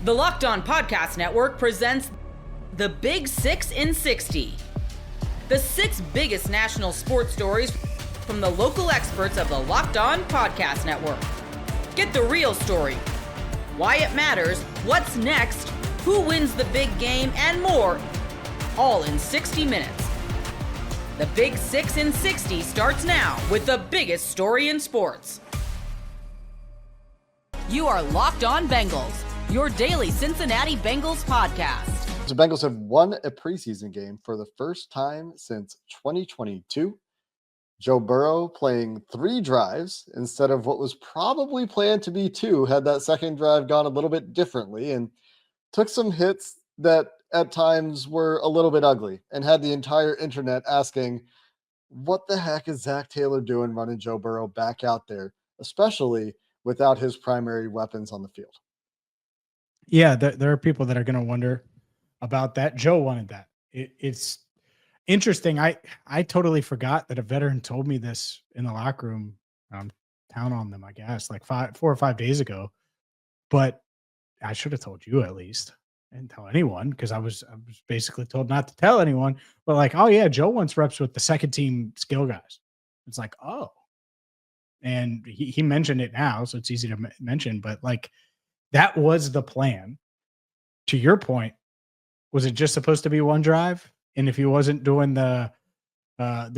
The Locked On Podcast Network presents the Big 6 in 60. The 6 biggest national sports stories from the local experts of the Locked On Podcast Network. Get the real story, why it matters, what's next, who wins the big game, and more, all in 60 minutes. The Big 6 in 60 starts now with the biggest story in sports. You are Locked On Bengals, your daily Cincinnati Bengals podcast. The Bengals have won a preseason game for the first time since 2022. Joe Burrow playing 3 drives instead of what was probably planned to be 2, had that second drive gone a little bit differently, and took some hits that at times were a little bit ugly and had the entire internet asking, what the heck is Zach Taylor doing running Joe Burrow back out there, especially without his primary weapons on the field? Yeah, there are people that are going to wonder about that. Joe wanted that. It's interesting. I totally forgot that a veteran told me this in the locker room. Count on them, I guess, like 4 or 5 days ago. But I should have told you at least. I didn't tell anyone because I was basically told not to tell anyone. But like, oh yeah, Joe wants reps with the second team skill guys. It's like, oh. And he mentioned it now, so it's easy to mention. But like, that was the plan. To your point, was it just supposed to be 1 drive? And if he wasn't doing the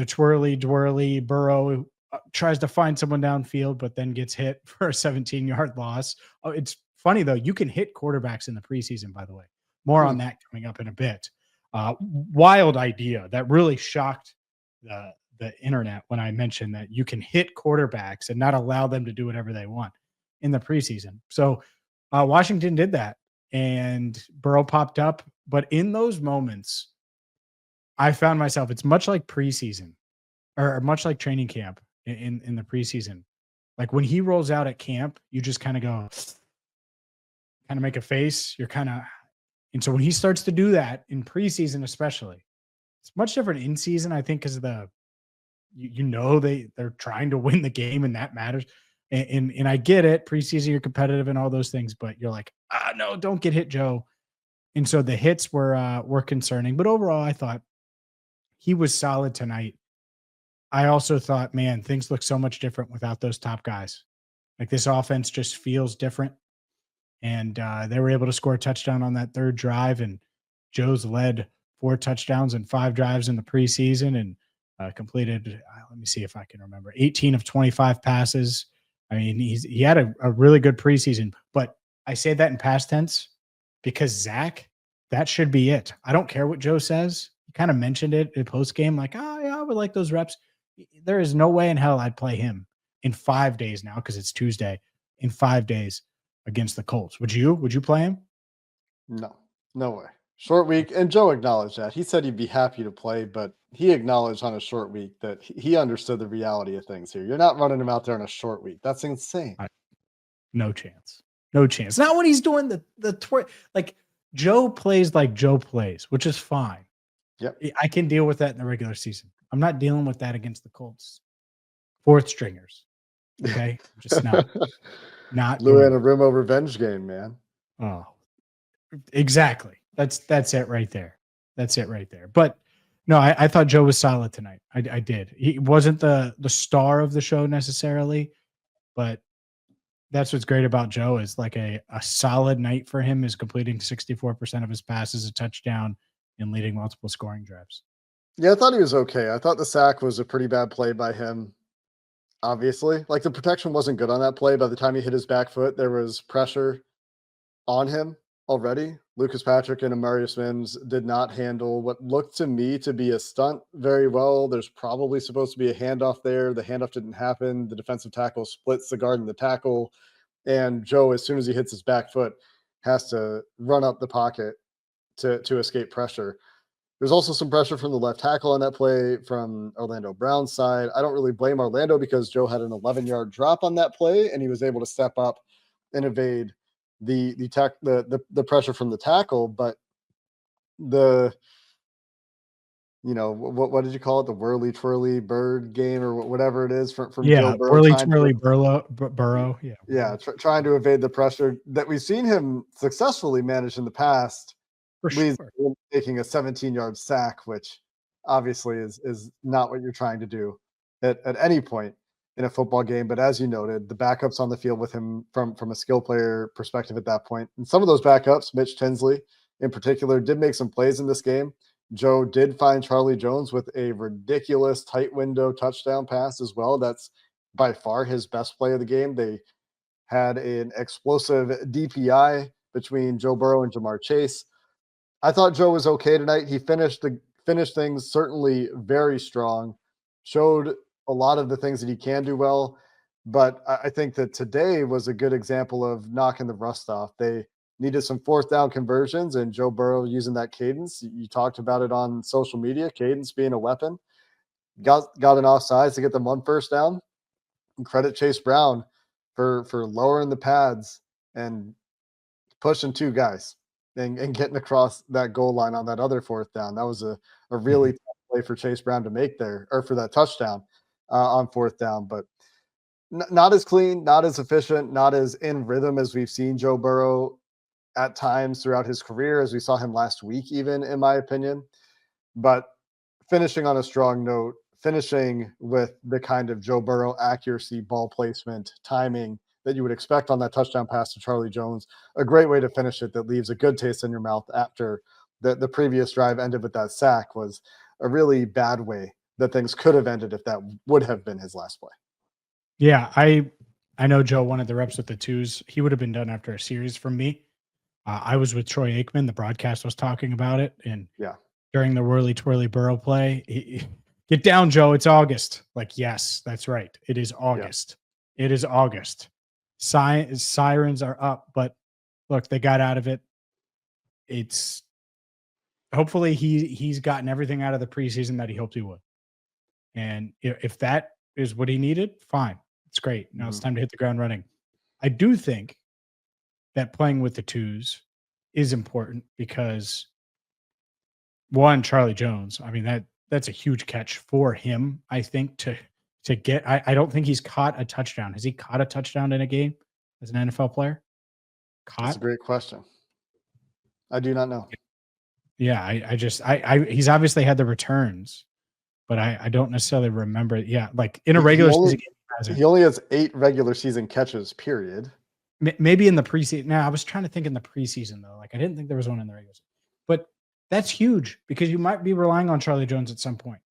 twirly Burrow tries to find someone downfield, but then gets hit for a 17-yard loss. Oh, it's funny though. You can hit quarterbacks in the preseason, by the way. More on that coming up in a bit. Wild idea that really shocked the internet when I mentioned that you can hit quarterbacks and not allow them to do whatever they want in the preseason. So Washington did that, and Burrow popped up. But in those moments, I found myself, it's much like preseason or much like training camp in the preseason. Like when he rolls out at camp, you just kind of go, kind of make a face. And so when he starts to do that in preseason, especially, it's much different in season, I think, because of they're trying to win the game and that matters. And I get it. Preseason, you're competitive and all those things, but you're like, no, don't get hit, Joe. And so the hits were concerning, but overall, I thought he was solid tonight. I also thought, man, things look so much different without those top guys. Like this offense just feels different. And they were able to score a touchdown on that 3rd drive. And Joe's led 4 touchdowns and 5 drives in the preseason and completed, let me see if I can remember, 18 of 25 passes. I mean, he had a really good preseason. But I say that in past tense because Zach, that should be it. I don't care what Joe says. He kind of mentioned it in post-game, like, oh, yeah, I would like those reps. There is no way in hell I'd play him in 5 days now because it's Tuesday, in 5 days against the Colts. Would you play him? No way. Short week. And Joe acknowledged that. He said he'd be happy to play, but he acknowledged on a short week that he understood the reality of things here. You're not running him out there on a short week. That's insane. No chance. No chance. Not when he's doing the like Joe plays like Joe plays, which is fine. Yep. I can deal with that in the regular season. I'm not dealing with that against the Colts. 4th stringers. Okay. Just not Lou in a Rimo revenge game, man. Oh, exactly. That's it right there. That's it right there. But no, I thought Joe was solid tonight. I did. He wasn't the star of the show necessarily, but that's what's great about Joe is like a solid night for him is completing 64% of his passes, a touchdown, and leading multiple scoring drives. Yeah, I thought he was okay. I thought the sack was a pretty bad play by him. Obviously, like the protection wasn't good on that play. By the time he hit his back foot, there was pressure on him already. Lucas Patrick and Amarius Mims did not handle what looked to me to be a stunt very well. There's probably supposed to be a handoff there. The handoff didn't happen. The defensive tackle splits the guard and the tackle. And Joe, as soon as he hits his back foot, has to run up the pocket to escape pressure. There's also some pressure from the left tackle on that play from Orlando Brown's side. I don't really blame Orlando because Joe had an 11-yard drop on that play, and he was able to step up and evade the pressure from the tackle. But the what did you call it? The whirly twirly bird game or whatever it is from Yeah, Joe Burrow. whirly twirly Burrow. Yeah. Yeah, trying to evade the pressure that we've seen him successfully manage in the past. For Leads sure. to him taking a 17-yard sack, which obviously is not what you're trying to do at any point in a football game. But as you noted, the backups on the field with him from a skill player perspective at that point. And some of those backups, Mitch Tinsley in particular, did make some plays in this game. Joe did find Charlie Jones with a ridiculous tight window touchdown pass as well. That's by far his best play of the game. They had an explosive DPI between Joe Burrow and Jamar Chase. I thought Joe was okay tonight. He finished things certainly very strong, showed a lot of the things that he can do well. But I think that today was a good example of knocking the rust off. They needed some fourth down conversions, and Joe Burrow using that cadence. You talked about it on social media, cadence being a weapon. Got an offsides to get them one first down. And credit Chase Brown for lowering the pads and pushing two guys and getting across that goal line on that other fourth down. That was a really tough play for Chase Brown to make there, or for that touchdown on fourth down. But not as clean, not as efficient, not as in rhythm as we've seen Joe Burrow at times throughout his career, as we saw him last week, even, in my opinion. But finishing on a strong note, finishing with the kind of Joe Burrow accuracy, ball placement, timing that you would expect on that touchdown pass to Charlie Jones. A great way to finish it that leaves a good taste in your mouth after the previous drive ended with that sack was a really bad way that things could have ended if that would have been his last play. Yeah, I know Joe wanted the reps with the twos. He would have been done after a series from me. I was with Troy Aikman. The broadcast was talking about it. And during the whirly twirly Burrow play, get down, Joe. It's August. Like, yes, that's right. It is August. Yeah. It is August. Sirens are up, but look, they got out of it. It's hopefully he's gotten everything out of the preseason that he hoped he would. And if that is what he needed, fine. It's great. Now it's time to hit the ground running. I do think that playing with the twos is important because, one, Charlie Jones, I mean, that's a huge catch for him, I think, to get. I don't think he's caught a touchdown. Has he caught a touchdown in a game as an NFL player? That's a great question. I do not know. Yeah, he's obviously had the returns, but I don't necessarily remember. Yeah, like in a regular season game, he only has 8 regular season catches, period. Maybe in the preseason. Now, I was trying to think in the preseason, though. Like, I didn't think there was one in the regular season. But that's huge because you might be relying on Charlie Jones at some point.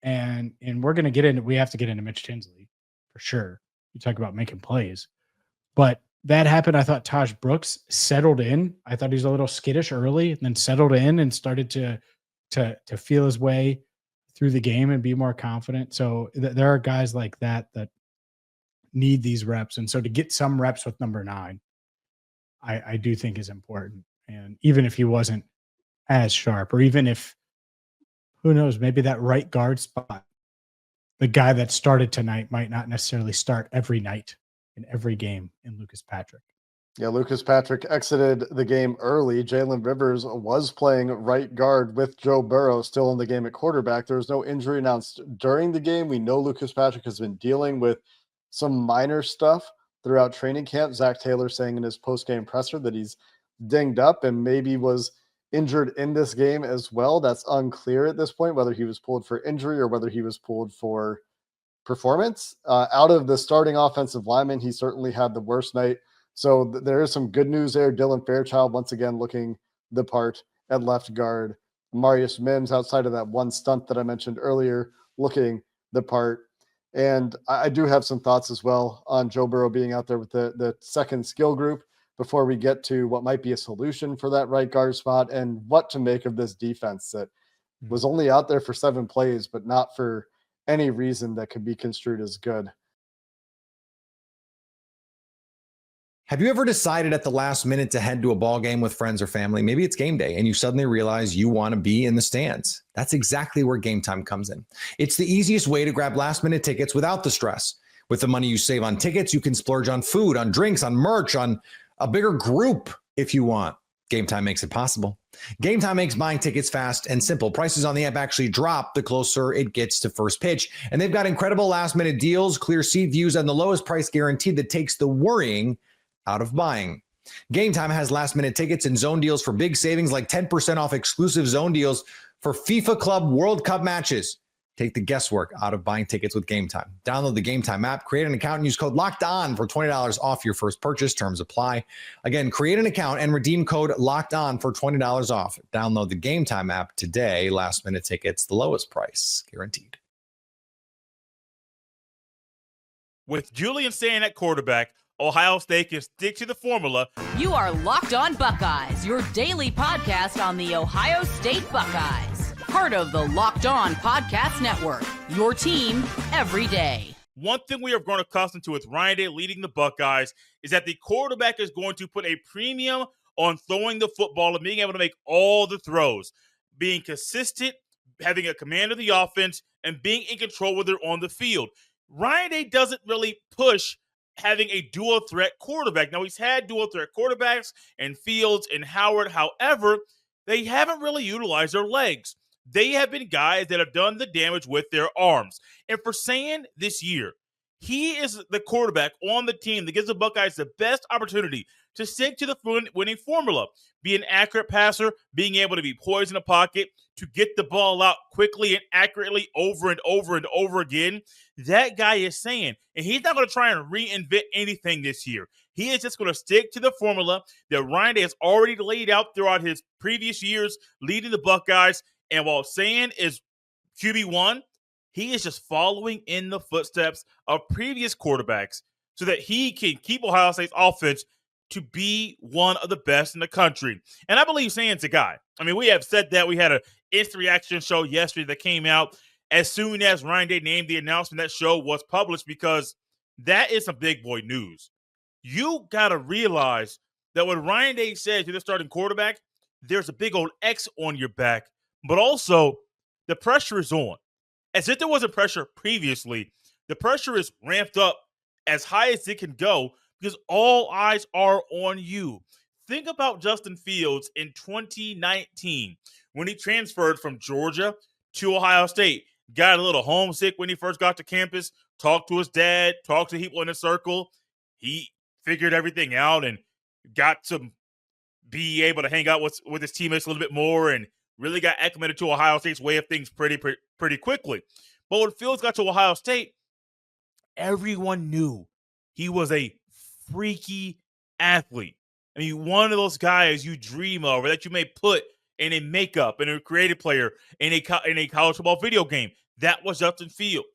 And we're going to get into, we have to get into Mitch Tinsley for sure. You talk about making plays. But that happened. I thought Taj Brooks settled in. I thought he was a little skittish early and then settled in and started to feel his way through the game and be more confident. So there are guys like that need these reps. And so to get some reps with number 9, I do think is important. And even if he wasn't as sharp, or even if, who knows, maybe that right guard spot, the guy that started tonight might not necessarily start every night in every game in Lucas Patrick. Yeah, Lucas Patrick exited the game early. Jalen Rivers was playing right guard with Joe Burrow still in the game at quarterback. There was no injury announced during the game. We know Lucas Patrick has been dealing with some minor stuff throughout training camp. Zach Taylor saying in his post-game presser that he's dinged up and maybe was injured in this game as well. That's unclear at this point, whether he was pulled for injury or whether he was pulled for performance. Out of the starting offensive lineman, he certainly had the worst night. So there is some good news there. Dylan Fairchild, once again, looking the part at left guard. Marius Mims, outside of that one stunt that I mentioned earlier, looking the part. And I do have some thoughts as well on Joe Burrow being out there with the second skill group before we get to what might be a solution for that right guard spot and what to make of this defense that was only out there for 7 plays, but not for any reason that could be construed as good. Have you ever decided at the last minute to head to a ball game with friends or family? Maybe it's game day and you suddenly realize you want to be in the stands. That's exactly where Gametime comes in. It's the easiest way to grab last minute tickets without the stress. With the money you save on tickets, you can splurge on food, on drinks, on merch, on a bigger group if you want. Gametime makes it possible. Gametime makes buying tickets fast and simple. Prices on the app actually drop the closer it gets to first pitch. And they've got incredible last-minute deals, clear seat views, and the lowest price guaranteed that takes the worrying out of buying. Gametime has last-minute tickets and zone deals for big savings like 10% off exclusive zone deals for FIFA Club World Cup matches. Take the guesswork out of buying tickets with Gametime. Download the Gametime app, create an account, and use code LOCKEDON for $20 off your first purchase. Terms apply. Again, create an account and redeem code LOCKEDON for $20 off. Download the Gametime app today. Last-minute tickets, the lowest price, guaranteed. With Julian Sayin at quarterback, Ohio State can stick to the formula. You are Locked On Buckeyes, your daily podcast on the Ohio State Buckeyes. Part of the Locked On Podcast Network, your team every day. One thing we have grown accustomed to with Ryan Day leading the Buckeyes is that the quarterback is going to put a premium on throwing the football and being able to make all the throws, being consistent, having a command of the offense, and being in control when they're on the field. Ryan Day doesn't really push having a dual threat quarterback. Now, he's had dual threat quarterbacks and Fields and Howard. However, they haven't really utilized their legs. They have been guys that have done the damage with their arms. And for Sayin this year, he is the quarterback on the team that gives the Buckeyes the best opportunity to stick to the winning formula. Be an accurate passer, being able to be poised in the pocket, to get the ball out quickly and accurately over and over and over again. That guy is Sayin, and he's not going to try and reinvent anything this year. He is just going to stick to the formula that Ryan Day has already laid out throughout his previous years leading the Buckeyes. And while Sayin is QB1, he is just following in the footsteps of previous quarterbacks so that he can keep Ohio State's offense to be one of the best in the country. And I believe Sayin's a guy. I mean, we have said that. We had an instant reaction show yesterday that came out as soon as Ryan Day named the announcement. That show was published because that is some big boy news. You got to realize that when Ryan Day says you're the starting quarterback, there's a big old X on your back, but also the pressure is on. As if there wasn't pressure previously, the pressure is ramped up as high as it can go because all eyes are on you. Think about Justin Fields in 2019 when he transferred from Georgia to Ohio State. Got a little homesick when he first got to campus, talked to his dad, talked to people in the circle. He figured everything out and got to be able to hang out with his teammates a little bit more and really got acclimated to Ohio State's way of things pretty quickly. But when Fields got to Ohio State, everyone knew he was a freaky athlete. I mean, one of those guys you dream of or that you may put in a makeup, in a creative player, in a college football video game. That was Justin Fields.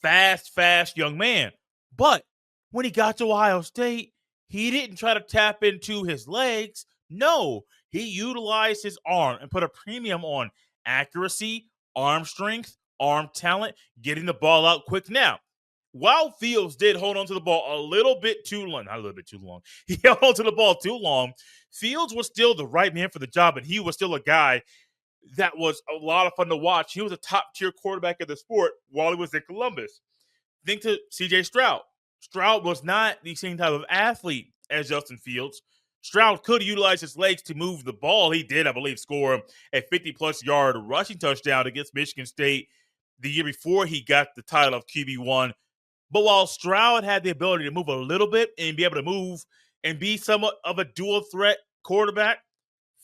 Fast young man. But when he got to Ohio State, he didn't try to tap into his legs. No, he utilized his arm and put a premium on accuracy, arm strength, arm talent, getting the ball out quick. Now, while Fields did hold on to the ball a little bit too long, not a little bit too long, he held on to the ball too long, Fields was still the right man for the job, and he was still a guy that was a lot of fun to watch. He was a top-tier quarterback of the sport while he was in Columbus. Think to C.J. Stroud. Stroud was not the same type of athlete as Justin Fields. Stroud could utilize his legs to move the ball. He did, I believe, score a 50-plus yard rushing touchdown against Michigan State the year before he got the title of QB1. But while Stroud had the ability to move a little bit and be able to move and be somewhat of a dual threat quarterback,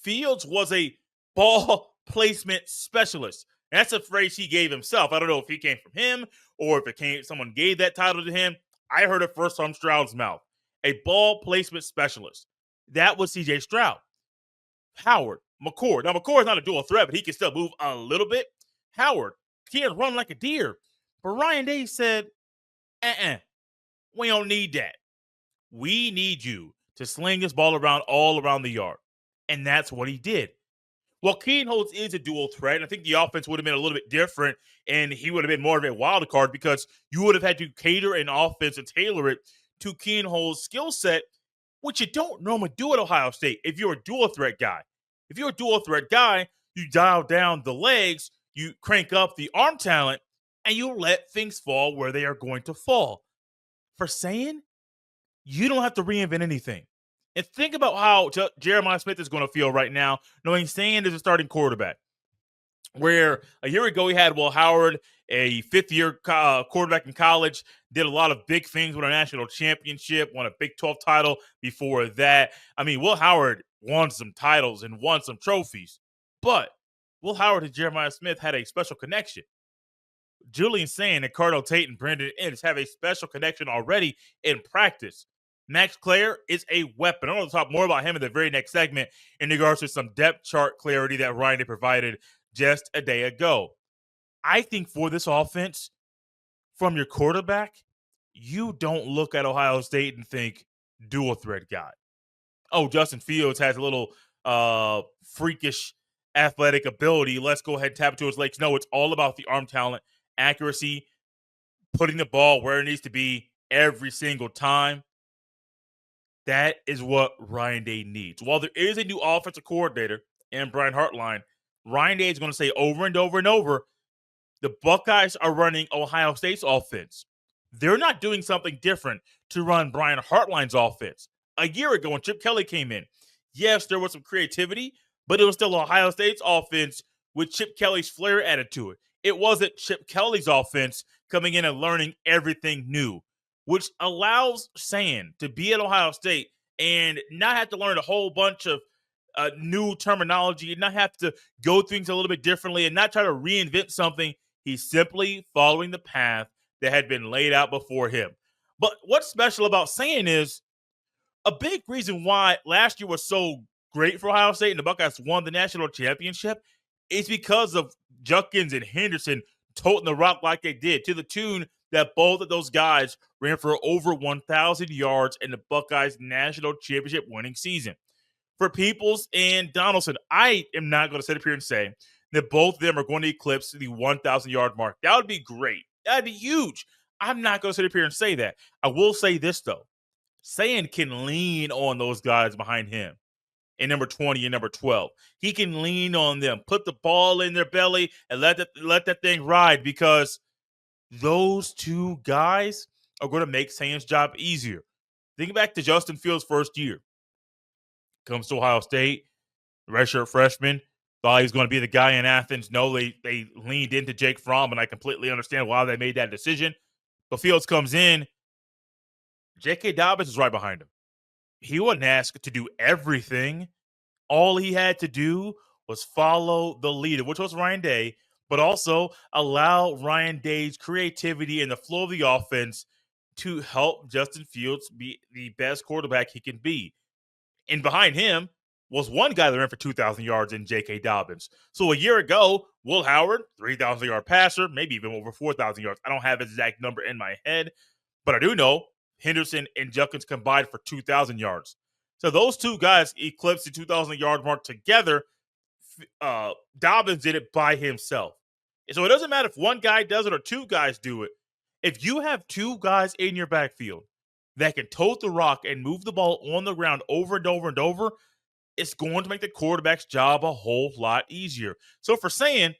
Fields was a ball placement specialist. And that's a phrase he gave himself. I don't know if it came from him or if someone gave that title to him. I heard it first from Stroud's mouth. A ball placement specialist. That was C.J. Stroud. Howard, McCord. Now, McCord is not a dual threat, but he can still move a little bit. Howard can't run like a deer. But Ryan Day said, we don't need that. We need you to sling this ball around all around the yard. And that's what he did. Well, Quinten Holtz is a dual threat, and I think the offense would have been a little bit different, and he would have been more of a wild card because you would have had to cater an offense and tailor it to Quinten Holtz's skill set, which you don't normally do at Ohio State if you're a dual threat guy. If you're a dual threat guy, you dial down the legs, you crank up the arm talent, and you let things fall where they are going to fall. For Sayin, you don't have to reinvent anything. And think about how Jeremiah Smith is going to feel right now, knowing Sayin is a starting quarterback. Where a year ago he had Will Howard, a fifth-year quarterback in college, did a lot of big things, won a national championship, won a Big 12 title before that. I mean, Will Howard won some titles and won some trophies, but Will Howard and Jeremiah Smith had a special connection. Julian Sayin and Cardell Tate and Brandon Innes have a special connection already in practice. Max Clare is a weapon. I'm going to talk more about him in the very next segment in regards to some depth chart clarity that Ryan had provided just a day ago. I think for this offense, from your quarterback, you don't look at Ohio State and think dual threat guy. Oh, Justin Fields has a little freakish athletic ability. Let's go ahead and tap into his legs. No, it's all about the arm talent, accuracy, putting the ball where it needs to be every single time. That is what Ryan Day needs. While there is a new offensive coordinator in Brian Hartline, Ryan Day is going to say over and over and over, the Buckeyes are running Ohio State's offense. They're not doing something different to run Brian Hartline's offense. A year ago when Chip Kelly came in, yes, there was some creativity, but it was still Ohio State's offense with Chip Kelly's flair added to it. It wasn't Chip Kelly's offense coming in and learning everything new, which allows Sayin to be at Ohio State and not have to learn a whole bunch of new terminology and not have to go things a little bit differently and not try to reinvent something. He's simply following the path that had been laid out before him. But what's special about Sayin is a big reason why last year was so great for Ohio State and the Buckeyes won the national championship is because of Judkins and Henderson toting the rock like they did, to the tune that both of those guys ran for over 1,000 yards in the Buckeyes national championship winning season. For Peoples and Donaldson, I am not going to sit up here and say that both of them are going to eclipse the 1,000-yard mark. That would be great. That would be huge. I'm not going to sit up here and say that. I will say this, though. Sayin can lean on those guys behind him in number 20 and number 12. He can lean on them, put the ball in their belly, and let that thing ride, because those two guys are going to make Sayin's job easier. Think back to Justin Fields' first year. Comes to Ohio State, redshirt freshman, thought he was going to be the guy in Athens. No, they leaned into Jake Fromm, and I completely understand why they made that decision. But Fields comes in. J.K. Dobbins is right behind him. He wasn't asked to do everything. All he had to do was follow the leader, which was Ryan Day, but also allow Ryan Day's creativity and the flow of the offense to help Justin Fields be the best quarterback he can be. And behind him was one guy that ran for 2,000 yards in J.K. Dobbins. So a year ago, Will Howard, 3,000-yard passer, maybe even over 4,000 yards. I don't have his exact number in my head, but I do know Henderson and Judkins combined for 2,000 yards. So those two guys eclipsed the 2,000-yard mark together. Dobbins did it by himself. And so it doesn't matter if one guy does it or two guys do it. If you have two guys in your backfield that can tote the rock and move the ball on the ground over and over and over, it's going to make the quarterback's job a whole lot easier. So for Sayin,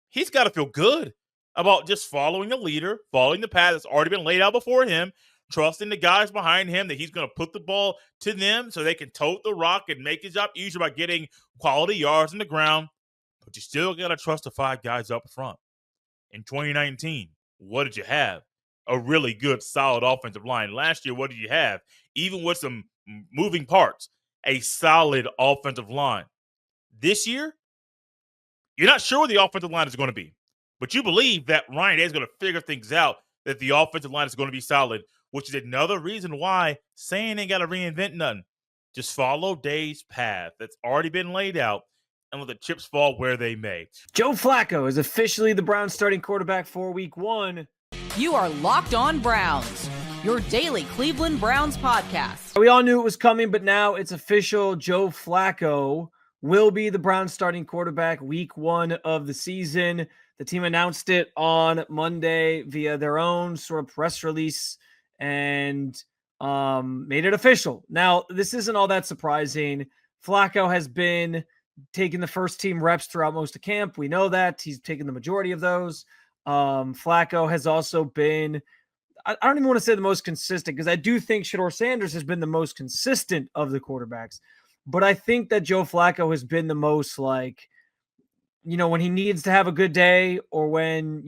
he's got to feel good about just following the leader, following the path that's already been laid out before him, trusting the guys behind him that he's going to put the ball to them so they can tote the rock and make his job easier by getting quality yards in the ground. But you still got to trust the five guys up front. In 2019, what did you have? A really good, solid offensive line. Last year, what did you have? Even with some moving parts, a solid offensive line. This year, you're not sure where the offensive line is going to be, but you believe that Ryan Day is going to figure things out, that the offensive line is going to be solid, which is another reason why Sayin ain't got to reinvent nothing. Just follow Day's path that's already been laid out and let the chips fall where they may. Joe Flacco is officially the Browns starting quarterback for Week 1. You are Locked On Browns, your daily Cleveland Browns podcast. We all knew it was coming, but now it's official. Joe Flacco will be the Browns starting quarterback Week 1 of the season. The team announced it on Monday via their own sort of press release and made it official. Now, this isn't all that surprising. Flacco has been taking the first team reps throughout most of camp. We know that. He's taken the majority of those. Flacco has also been I don't even want to say the most consistent, because I do think Shedeur Sanders has been the most consistent of the quarterbacks. But I think that Joe Flacco has been the most like, when he needs to have a good day, or when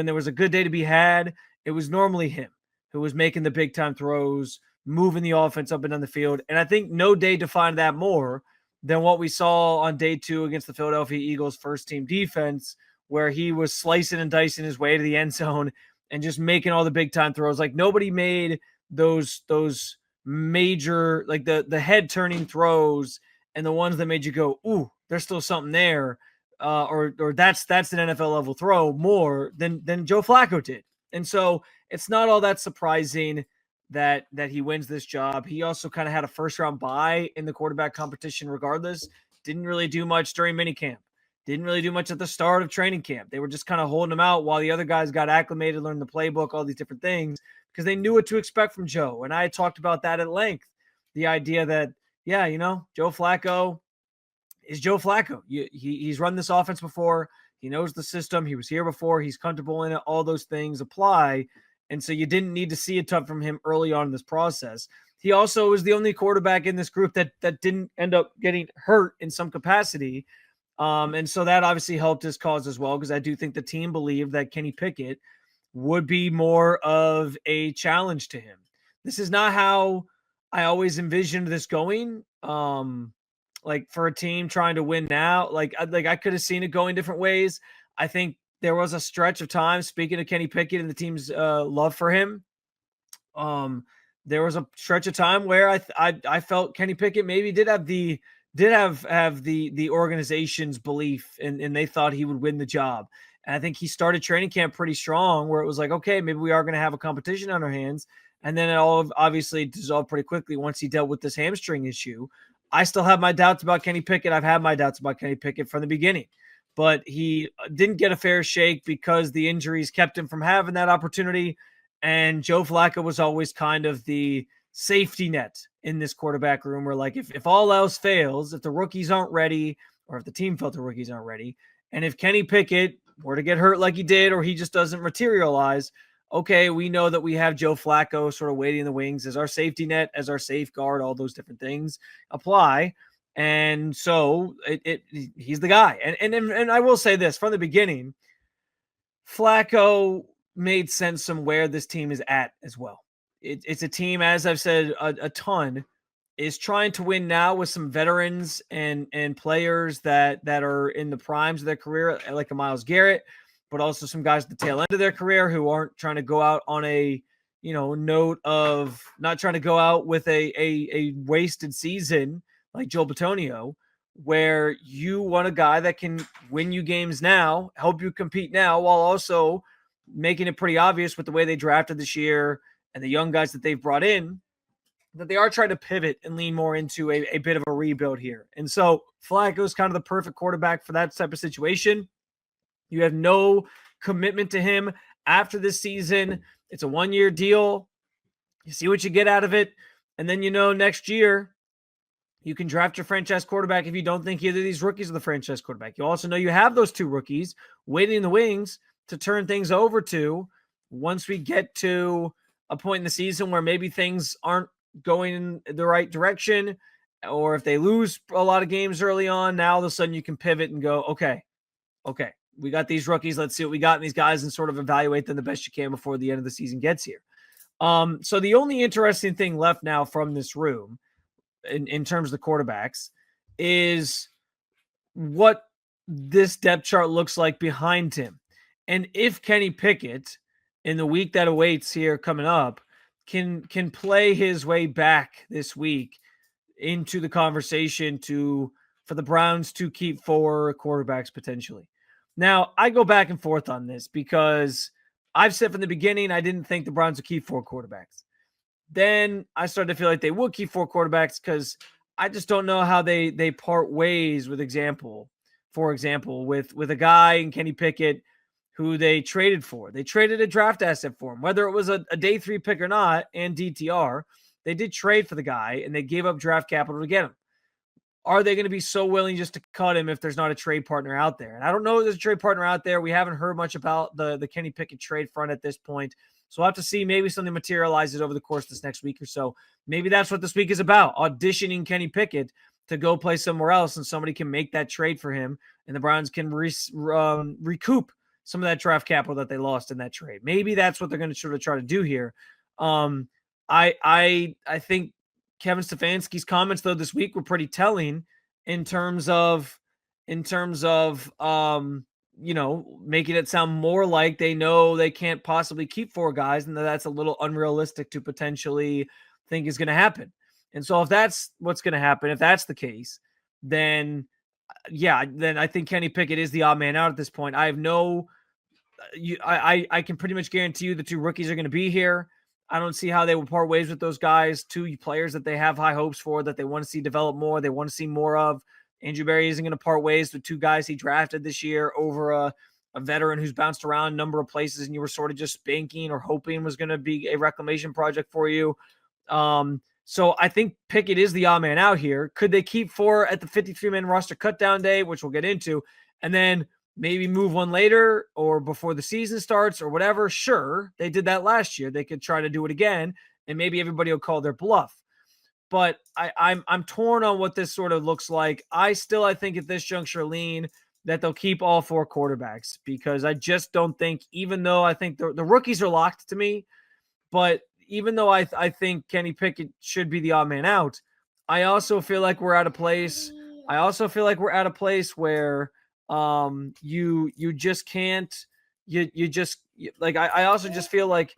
there was a good day to be had, it was normally him who was making the big time throws, moving the offense up and down the field. And I think no day defined that more than what we saw on day 2 against the Philadelphia Eagles first team defense, where he was slicing and dicing his way to the end zone and just making all the big time throws. Like, nobody made those major, like the head turning throws and the ones that made you go, ooh, there's still something there. Or that's an NFL level throw more than Joe Flacco did. And so it's not all that surprising that he wins this job. He also kind of had a first round bye in the quarterback competition regardless. Didn't really do much during minicamp. Didn't really do much at the start of training camp. They were just kind of holding him out while the other guys got acclimated, learned the playbook, all these different things, because they knew what to expect from Joe. And I talked about that at length. The idea that, Joe Flacco is Joe Flacco. He's run this offense before. He knows the system. He was here before. He's comfortable in it. All those things apply. And so you didn't need to see a ton from him early on in this process. He also was the only quarterback in this group that didn't end up getting hurt in some capacity. And so that obviously helped his cause as well, because I do think the team believed that Kenny Pickett would be more of a challenge to him. This is not how I always envisioned this going. Like, for a team trying to win now, like I could have seen it going different ways. I think there was a stretch of time, speaking of Kenny Pickett and the team's love for him, there was a stretch of time where I felt Kenny Pickett maybe did have the organization's belief, and they thought he would win the job. And I think he started training camp pretty strong, where it was like, okay, maybe we are going to have a competition on our hands. And then it all obviously dissolved pretty quickly once he dealt with this hamstring issue. I still have my doubts about Kenny Pickett. I've had my doubts about Kenny Pickett from the beginning, but he didn't get a fair shake because the injuries kept him from having that opportunity. And Joe Flacco was always kind of the safety net in this quarterback room, where, like, if all else fails, if the rookies aren't ready, or if the team felt the rookies aren't ready, and if Kenny Pickett were to get hurt like he did, or he just doesn't materialize, okay, we know that we have Joe Flacco sort of waiting in the wings as our safety net, as our safeguard. All those different things apply. And so he's the guy. And I will say this from the beginning, Flacco made sense from where this team is at as well. It's a team, as I've said a ton, is trying to win now with some veterans and players that are in the primes of their career, like a Myles Garrett, but also some guys at the tail end of their career who aren't trying to go out on a, note of not trying to go out with a wasted season like Joel Bitonio, where you want a guy that can win you games now, help you compete now, while also making it pretty obvious with the way they drafted this year and the young guys that they've brought in, that they are trying to pivot and lean more into a bit of a rebuild here. And so Flacco is kind of the perfect quarterback for that type of situation. You have no commitment to him after this season. It's a 1-year deal. You see what you get out of it. And then, next year you can draft your franchise quarterback if you don't think either of these rookies are the franchise quarterback. You also know you have those 2 rookies waiting in the wings to turn things over to once we get to a point in the season where maybe things aren't going in the right direction, or if they lose a lot of games early on, now all of a sudden you can pivot and go, okay, we got these rookies. Let's see what we got in these guys and sort of evaluate them the best you can before the end of the season gets here. So the only interesting thing left now from this room in terms of the quarterbacks is what this depth chart looks like behind him. And if Kenny Pickett, in the week that awaits here coming up, can play his way back this week into the conversation for the Browns to keep 4 quarterbacks potentially. Now, I go back and forth on this because I've said from the beginning I didn't think the Browns would keep 4 quarterbacks. Then I started to feel like they would keep 4 quarterbacks because I just don't know how they part ways with for example, with a guy in Kenny Pickett who they traded for. They traded a draft asset for him, whether it was a day 3 pick or not, and DTR. They did trade for the guy, and they gave up draft capital to get him. are they going to be so willing just to cut him if there's not a trade partner out there? And I don't know if there's a trade partner out there. We haven't heard much about the Kenny Pickett trade front at this point. So we'll have to see. Maybe something materializes over the course of this next week or so. Maybe that's what this week is about, auditioning Kenny Pickett to go play somewhere else, and somebody can make that trade for him, and the Browns can recoup some of that draft capital that they lost in that trade. Maybe that's what they're going to sort of try to do here. I think Kevin Stefanski's comments though this week were pretty telling in terms of making it sound more like they know they can't possibly keep 4 guys, and that's a little unrealistic to potentially think is going to happen. And so if that's what's going to happen, if that's the case, then I think Kenny Pickett is the odd man out at this point. I can pretty much guarantee you the 2 rookies are going to be here. I don't see how they will part ways with those guys, 2 players that they have high hopes for, that they want to see develop more, they want to see more of. Andrew Berry isn't going to part ways with 2 guys he drafted this year over a veteran who's bounced around a number of places, and you were sort of just banking or hoping was going to be a reclamation project for you. So I think Pickett is the odd man out here. Could they keep 4 at the 53-man roster cutdown day, which we'll get into, and then maybe move 1 later or before the season starts or whatever? Sure, they did that last year. They could try to do it again, and maybe everybody will call their bluff. But I'm torn on what this sort of looks like. I think at this juncture lean that they'll keep all 4 quarterbacks, because I just don't think, even though I think the rookies are locked to me, but even though I think Kenny Pickett should be the odd man out, I also feel like we're at a place. Where you just can't. I also just feel like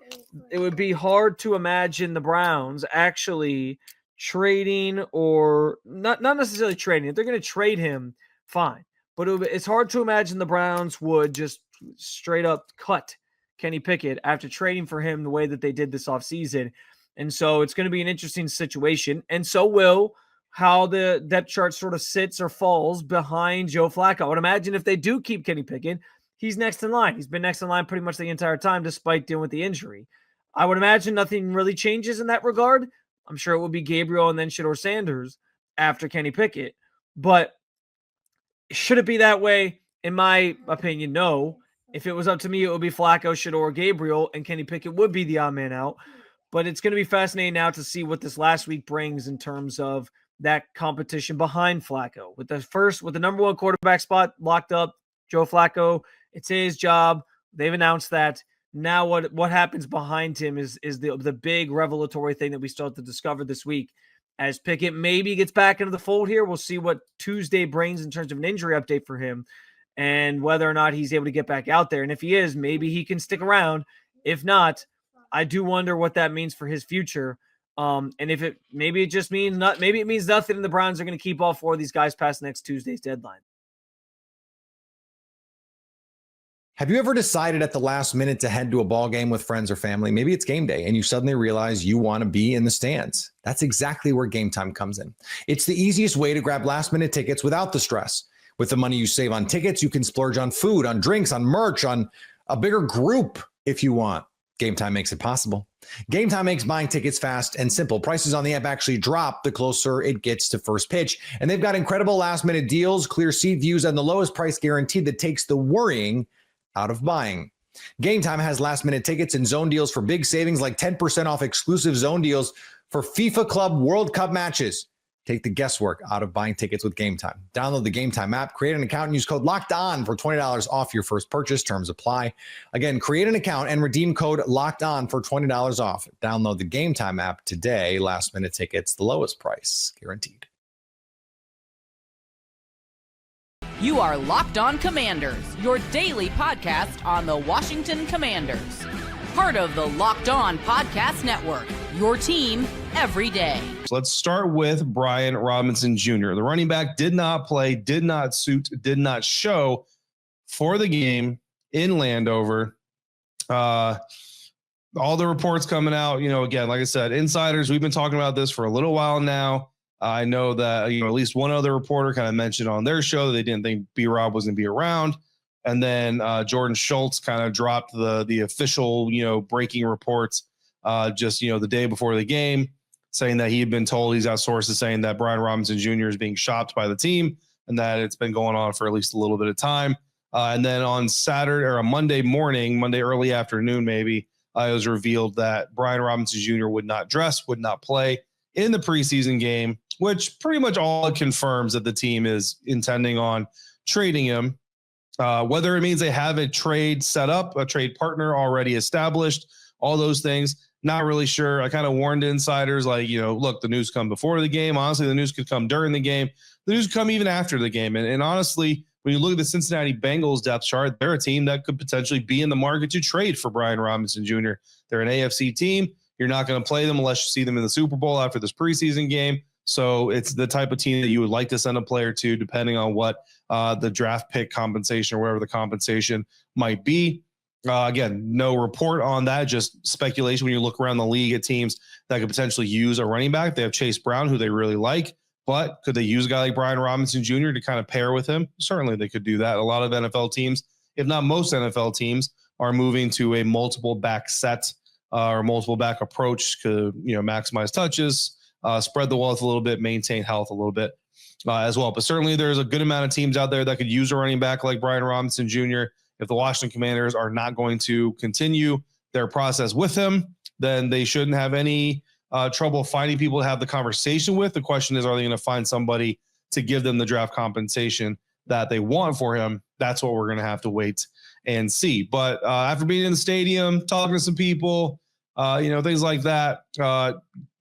it would be hard to imagine the Browns actually trading, or not necessarily trading. If they're going to trade him, fine. But it's hard to imagine the Browns would just straight up cut Kenny Pickett after trading for him the way that they did this offseason. And so it's going to be an interesting situation. And so will how the depth chart sort of sits or falls behind Joe Flacco. I would imagine if they do keep Kenny Pickett, he's next in line. He's been next in line pretty much the entire time, despite dealing with the injury. I would imagine nothing really changes in that regard. I'm sure it will be Gabriel and then Shedeur Sanders after Kenny Pickett. But should it be that way? In my opinion, no. If it was up to me, it would be Flacco, Shedeur, Gabriel, and Kenny Pickett would be the odd man out. But it's going to be fascinating now to see what this last week brings in terms of that competition behind Flacco. With the number 1 quarterback spot locked up, Joe Flacco, it's his job. They've announced that. Now what happens behind him is the big revelatory thing that we still have to discover this week. As Pickett maybe gets back into the fold here, we'll see what Tuesday brings in terms of an injury update for him and whether or not he's able to get back out there. And if he is, maybe he can stick around. If not, I do wonder what that means for his future. And if it means nothing, and the Browns are going to keep all 4 of these guys past next Tuesday's deadline. Have you ever decided at the last minute to head to a ball game with friends or family? Maybe it's game day and you suddenly realize you want to be in the stands. That's exactly where Gametime comes in. It's the easiest way to grab last minute tickets without the stress. With the money you save on tickets, you can splurge on food, on drinks, on merch, on a bigger group if you want. Gametime makes it possible. Gametime makes buying tickets fast and simple. Prices on the app actually drop the closer it gets to first pitch. And they've got incredible last minute deals, clear seat views, and the lowest price guaranteed that takes the worrying out of buying. Gametime has last minute tickets and zone deals for big savings, like 10% off exclusive zone deals for FIFA Club World Cup matches. Take the guesswork out of buying tickets with Gametime. Download the Gametime app, create an account, and use code LOCKEDON for $20 off your first purchase. Terms apply. Again, create an account and redeem code LOCKEDON for $20 off. Download the Gametime app today. Last minute tickets, the lowest price guaranteed. You are Locked On Commanders, your daily podcast on the Washington Commanders. Part of the Locked On Podcast Network, your team every day. So let's start with Brian Robinson Jr. The running back did not play, did not show for the game in Landover. All the reports coming out, again, like I said, insiders, we've been talking about this for a little while now. I know that, at least one other reporter kind of mentioned on their show that they didn't think B-Rob was going to be around. And then Jordan Schultz kind of dropped the official, breaking reports just, the day before the game. saying that he had been told, he's got sources saying that Brian Robinson Jr. is being shopped by the team and that it's been going on for at least a little bit of time. And then on Saturday or a Monday morning, Monday early afternoon, maybe, it was revealed that Brian Robinson Jr. would not dress, would not play in the preseason game, which pretty much all confirms that the team is intending on trading him. Whether it means they have a trade set up, a trade partner already established, all those things, not really sure. I kind of warned insiders, like, look, the news come before the game. Honestly, the news could come during the game. The news could come even after the game. And honestly, when you look at the Cincinnati Bengals depth chart, they're a team that could potentially be in the market to trade for Brian Robinson Jr. They're an AFC team. You're not going to play them unless you see them in the Super Bowl after this preseason game. So it's the type of team that you would like to send a player to, depending on what the draft pick compensation or whatever the compensation might be. Again, no report on that, just speculation. When you look around the league at teams that could potentially use a running back, they have Chase Brown, who they really like. But could they use a guy like Brian Robinson Jr. to kind of pair with him? Certainly they could do that. A lot of NFL teams, if not most NFL teams, are moving to a multiple back set or multiple back approach to maximize touches, spread the wealth a little bit, maintain health a little bit as well. But certainly there's a good amount of teams out there that could use a running back like Brian Robinson Jr. If the Washington Commanders are not going to continue their process with him, then they shouldn't have any trouble finding people to have the conversation with. The question is, are they going to find somebody to give them the draft compensation that they want for him? That's what we're going to have to wait and see. But after being in the stadium, talking to some people, things like that,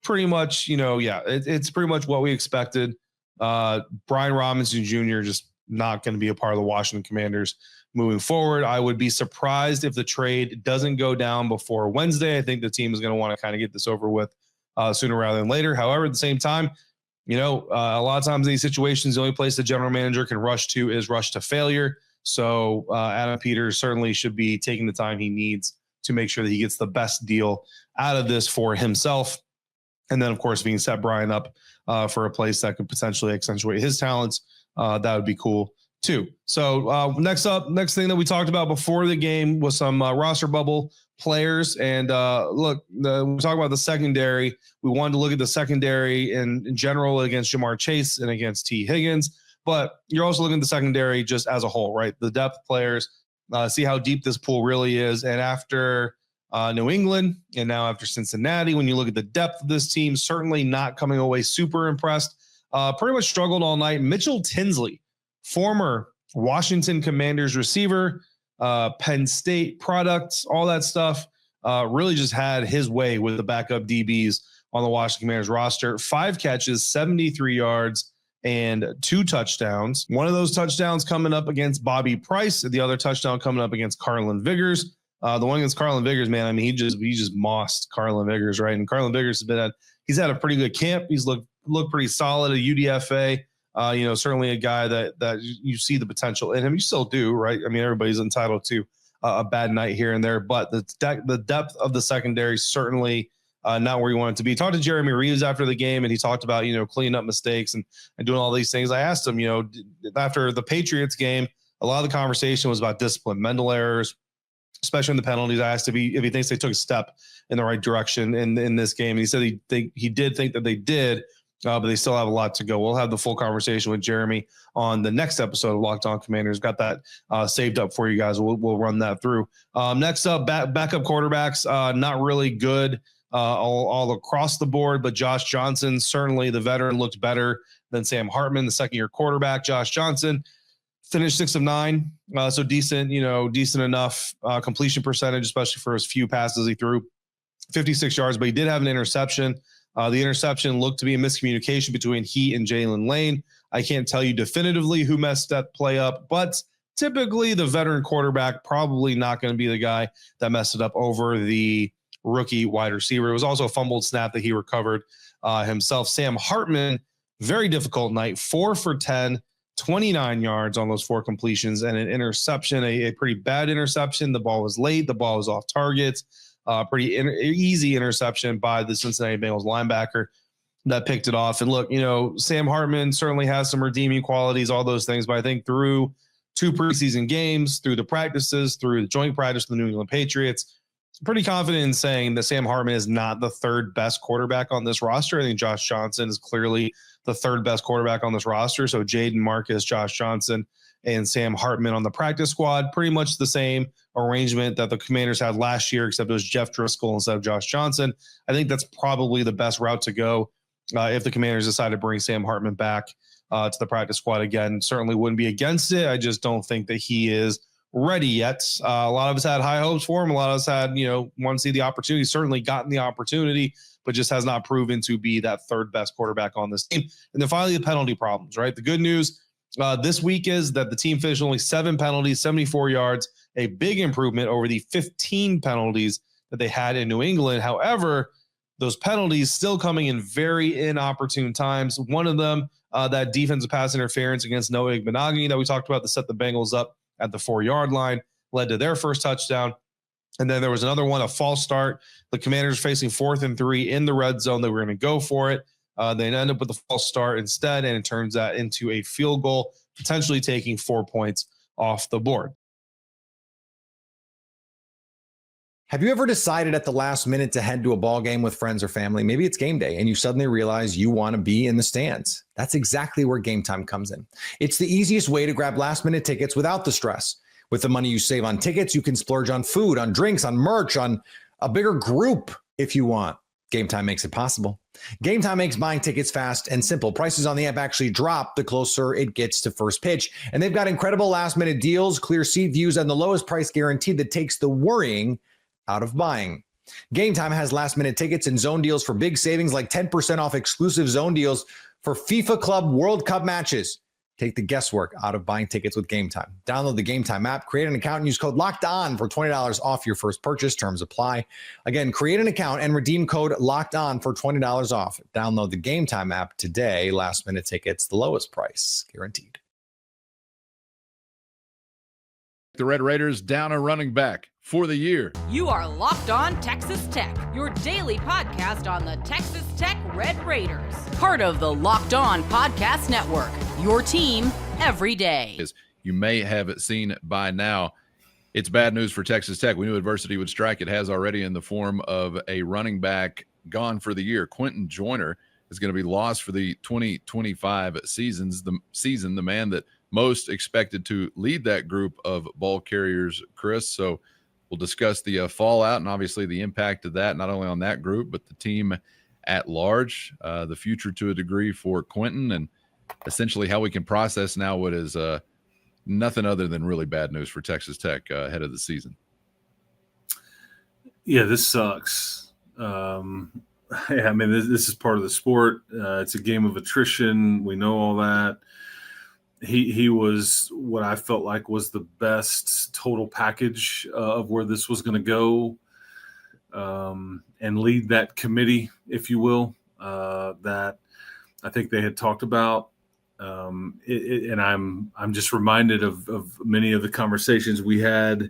pretty much, it's pretty much what we expected. Brian Robinson Jr. just not going to be a part of the Washington Commanders moving forward. I would be surprised if the trade doesn't go down before Wednesday. I think the team is going to want to kind of get this over with sooner rather than later. However, at the same time, a lot of times in these situations, the only place the general manager can rush to is rush to failure. So Adam Peters certainly should be taking the time he needs to make sure that he gets the best deal out of this for himself. And then, of course, being set Brian up for a place that could potentially accentuate his talents, that would be cool too. So next thing that we talked about before the game was some roster bubble players. And look, we talk about the secondary. We wanted to look at the secondary in general against Jamar Chase and against T. Higgins. But you're also looking at the secondary just as a whole, right? The depth players, see how deep this pool really is. And after New England and now after Cincinnati, when you look at the depth of this team, certainly not coming away super impressed. Pretty much struggled all night. Mitchell Tinsley, former Washington Commanders receiver, Penn State product, all that stuff, really just had his way with the backup DBs on the Washington Commanders roster. 5 catches, 73 yards, and 2 touchdowns. One of those touchdowns coming up against Bobby Price, the other touchdown coming up against Carlin Viggers. The one against Carlin Viggers, man, I mean, he just mossed Carlin Viggers, right? And Carlin Viggers he's had a pretty good camp. He's looked pretty solid at UDFA. Certainly a guy that you see the potential in him. You still do, right? I mean, everybody's entitled to a bad night here and there, but the depth of the secondary certainly not where you want it to be. Talked to Jeremy Reeves after the game, and he talked about cleaning up mistakes and doing all these things. I asked him, after the Patriots game, a lot of the conversation was about discipline, mental errors, especially in the penalties. I asked if he thinks they took a step in the right direction in this game, and he said he did think that they did. But they still have a lot to go. We'll have the full conversation with Jeremy on the next episode of Locked On Commanders. Got that saved up for you guys. We'll run that through. Next up, backup quarterbacks, not really good all across the board, but Josh Johnson, certainly the veteran, looked better than Sam Hartman, the second-year quarterback. Josh Johnson finished 6 of 9, so decent enough completion percentage, especially for his few passes he threw. 56 yards, but he did have an interception. The interception looked to be a miscommunication between he and Jalen Lane. I can't tell you definitively who messed that play up, but typically the veteran quarterback probably not going to be the guy that messed it up over the rookie wide receiver. It was also a fumbled snap that he recovered himself. Sam Hartman, very difficult night, 4 for 10, 29 yards on those 4 completions and an interception, a pretty bad interception. The ball was late. The ball was off target. Pretty easy interception by the Cincinnati Bengals linebacker that picked it off. And look, Sam Hartman certainly has some redeeming qualities, all those things, but I think through 2 preseason games, through the practices, through the joint practice with the New England Patriots, pretty confident in saying that Sam Hartman is not the third best quarterback on this roster. I think Josh Johnson is clearly the third best quarterback on this roster. So Jayden, Marcus, Josh Johnson, and Sam Hartman on the practice squad, pretty much the same arrangement that the Commanders had last year, except it was Jeff Driscoll instead of Josh Johnson. I think that's probably the best route to go if the Commanders decide to bring Sam Hartman back to the practice squad again. Certainly wouldn't be against it. I just don't think that he is ready yet. A lot of us had high hopes for him. A lot of us had, want to see the opportunity, certainly gotten the opportunity, but just has not proven to be that third best quarterback on this team. And then finally, the penalty problems, right? The good news this week is that the team finished only 7 penalties, 74 yards, a big improvement over the 15 penalties that they had in New England. However, those penalties still coming in very inopportune times. One of them, that defensive pass interference against Noah Igbenogany that we talked about to set the Bengals up at the 4-yard line, led to their first touchdown. And then there was another one, a false start. The Commanders facing 4th and 3 in the red zone. They were going to go for it. They ended up with a false start instead, and it turns that into a field goal, potentially taking 4 points off the board. Have you ever decided at the last minute to head to a ball game with friends or family? Maybe it's game day and you suddenly realize you want to be in the stands. That's exactly where Gametime comes in. It's the easiest way to grab last minute tickets without the stress. With the money you save on tickets, you can splurge on food, on drinks, on merch, on a bigger group if you want. Gametime makes it possible. Gametime makes buying tickets fast and simple. Prices on the app actually drop the closer it gets to first pitch. And they've got incredible last minute deals, clear seat views, and the lowest price guarantee that takes the worrying out of buying. Gametime has last minute tickets and zone deals for big savings, like 10% off exclusive zone deals for FIFA Club World Cup matches. Take the guesswork out of buying tickets with Gametime. Download the Gametime app, create an account, and use code LOCKEDON for $20 off your first purchase. Terms apply. Again, create an account and redeem code LOCKEDON for $20 off. Download the Gametime app today. Last minute tickets, the lowest price guaranteed. The Red Raiders down a running back for the year. You are Locked On Texas Tech, your daily podcast on the Texas Tech Red Raiders. Part of the Locked On Podcast Network, your team every day. You may have it seen by now. It's bad news for Texas Tech. We knew adversity would strike. It has already in the form of a running back gone for the year. Quinten Joyner is going to be lost for the 2025 season. The man that most expected to lead that group of ball carriers, Chris. So we'll discuss the fallout and obviously the impact of that, not only on that group, but the team at large, the future to a degree for Quinten, and essentially how we can process now what is nothing other than really bad news for Texas Tech ahead of the season. Yeah, this sucks. I mean, this is part of the sport. It's a game of attrition. We know all that. He was what I felt like was the best total package of where this was going to go, and lead that committee, if you will, that I think they had talked about. And I'm just reminded of many of the conversations we had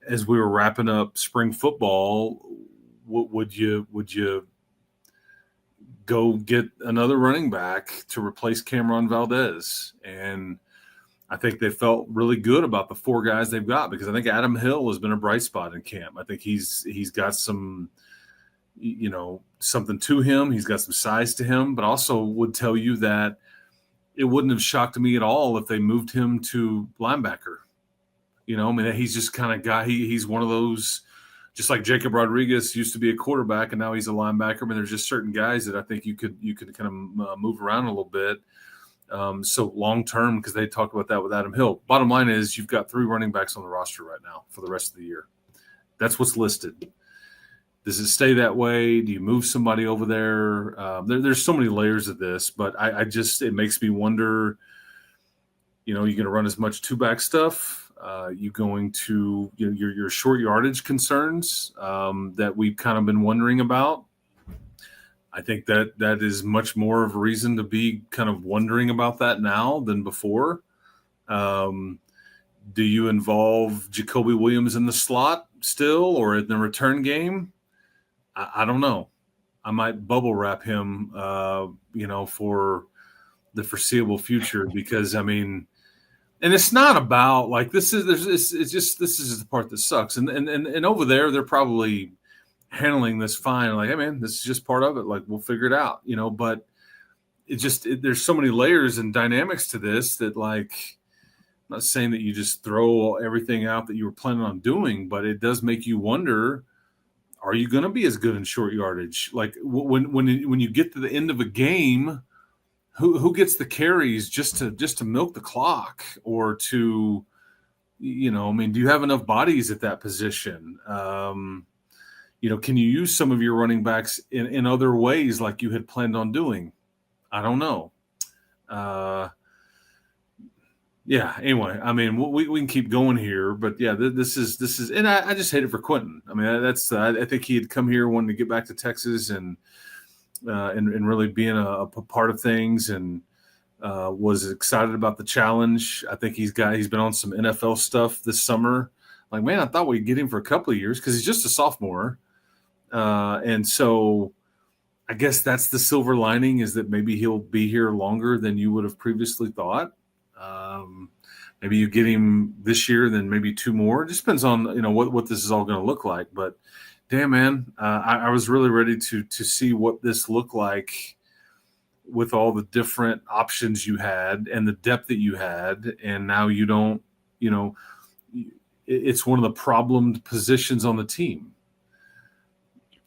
as we were wrapping up spring football. Would you go get another running back to replace Cameron Valdez? And I think they felt really good about the 4 guys they've got, because I think Adam Hill has been a bright spot in camp. I think he's got some, something to him. He's got some size to him, but also would tell you that it wouldn't have shocked me at all if they moved him to linebacker. He's just kind of guy. He's one of those, just like Jacob Rodriguez used to be a quarterback and now he's a linebacker. But there's just certain guys that I think you could kind of move around a little bit. So long term, because they talked about that with Adam Hill. Bottom line is you've got 3 running backs on the roster right now for the rest of the year. That's what's listed. Does it stay that way? Do you move somebody over there? There's so many layers of this, but it makes me wonder, you're going to run as much 2-back stuff. You going to, your short yardage concerns that we've kind of been wondering about. I think that is much more of a reason to be kind of wondering about that now than before. Do you involve Jacoby Williams in the slot still or in the return game? I don't know. I might bubble wrap him, for the foreseeable future, because, And it's not about like this is the part that sucks. And over there, they're probably handling this fine. Like, hey man, this is just part of it. Like, we'll figure it out, but there's so many layers and dynamics to this that, like, I'm not saying that you just throw everything out that you were planning on doing, but it does make you wonder, are you going to be as good in short yardage? Like when you get to the end of a game, who gets the carries just to milk the clock, or to, do you have enough bodies at that position? Can you use some of your running backs in other ways like you had planned on doing? I don't know. Yeah. Anyway, I mean, we can keep going here, but yeah, this is, and I just hate it for Quinten. I mean, I think he had come here wanting to get back to Texas and really being a part of things, and was excited about the challenge. I think he's been on some NFL stuff this summer. Like, man, I thought we'd get him for a couple of years because he's just a sophomore, and so I guess that's the silver lining, is that maybe he'll be here longer than you would have previously thought. Maybe you get him this year, then maybe 2 more. It just depends on what this is all going to look like. But damn, man, I was really ready to see what this looked like with all the different options you had and the depth that you had, and now you don't. It's one of the problemed positions on the team.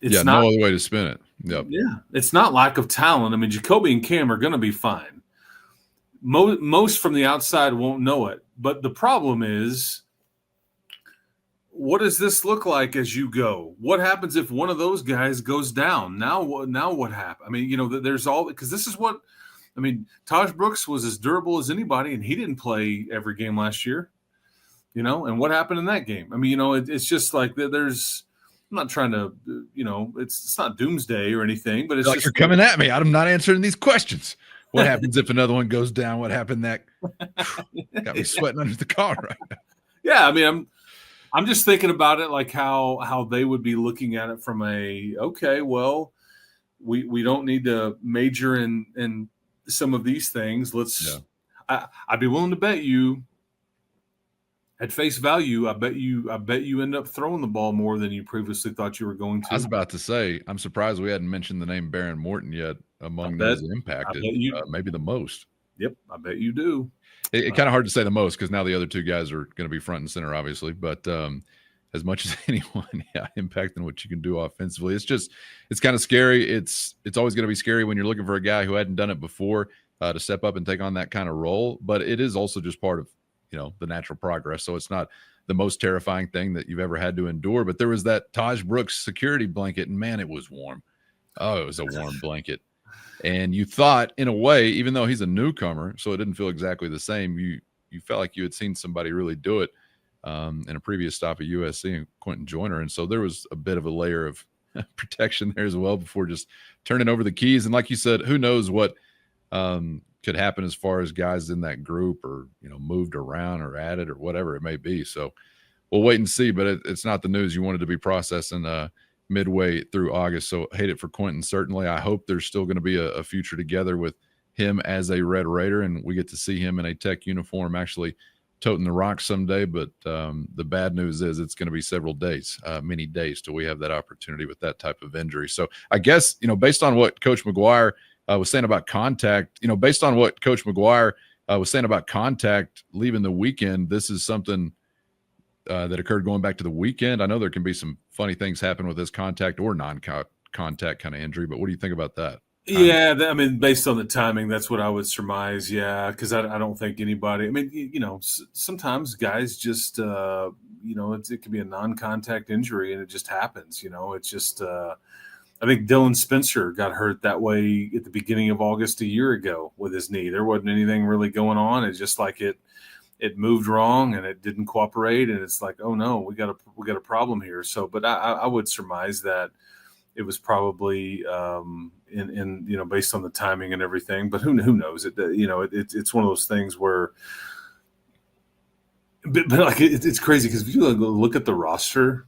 It's not, no other way to spin it. Yep. Yeah, it's not lack of talent. I mean, Jacoby and Cam are going to be fine. Most from the outside won't know it. But the problem is, what does this look like as you go? What happens if one of those guys goes down? Now what happens? I mean, there's all – because this is what – I mean, Taj Brooks was as durable as anybody, and he didn't play every game last year, and what happened in that game? I mean, it's just like there's – I'm not trying to, it's not doomsday or anything, but it's like just – you're coming at me. I'm not answering these questions. What happens if another one goes down? What happened? That got me sweating under the car right now. Yeah, I mean, I'm just thinking about it like how they would be looking at it from okay, well, we don't need to major in some of these things. I'd be willing to bet you at face value, I bet you end up throwing the ball more than you previously thought you were going to. I was about to say, I'm surprised we hadn't mentioned the name Baron Morton yet among those impacted. Maybe the most. Yep, I bet you do. It's kind of hard to say the most because now the other 2 guys are going to be front and center, obviously. But as much as anyone, impacting what you can do offensively, it's kind of scary. It's always going to be scary when you're looking for a guy who hadn't done it before to step up and take on that kind of role. But it is also just part of the natural progress. So it's not the most terrifying thing that you've ever had to endure. But there was that Taj Brooks security blanket, and man, it was warm. Oh, it was a warm blanket. And you thought, in a way, even though he's a newcomer, so it didn't feel exactly the same, you felt like you had seen somebody really do it in a previous stop at USC and Quinten Joyner. And so there was a bit of a layer of protection there as well before just turning over the keys. And like you said, who knows what could happen as far as guys in that group or, moved around or added or whatever it may be. So we'll wait and see, but it's not the news you wanted to be processing midway through August. So hate it for Quinten. Certainly. I hope there's still going to be a future together with him as a Red Raider, and we get to see him in a Tech uniform actually toting the rock someday. But the bad news is it's going to be several days, many days till we have that opportunity with that type of injury. So I guess, based on what Coach McGuire was saying about contact, leaving the weekend, this is something that occurred going back to the weekend. I know there can be some funny things happen with this contact or non-contact kind of injury, but what do you think about that? Yeah, I mean, based on the timing, that's what I would surmise. Yeah, because I don't think anybody. I mean, sometimes guys just, it can be a non-contact injury and it just happens. It's just. I think Dylan Spencer got hurt that way at the beginning of August a year ago with his knee. There wasn't anything really going on. It's just like it moved wrong and it didn't cooperate, and it's like, oh no, we got a problem here. So, but I would surmise that it was probably in based on the timing and everything. But who knows? It's one of those things where, but like it's crazy because if you look at the roster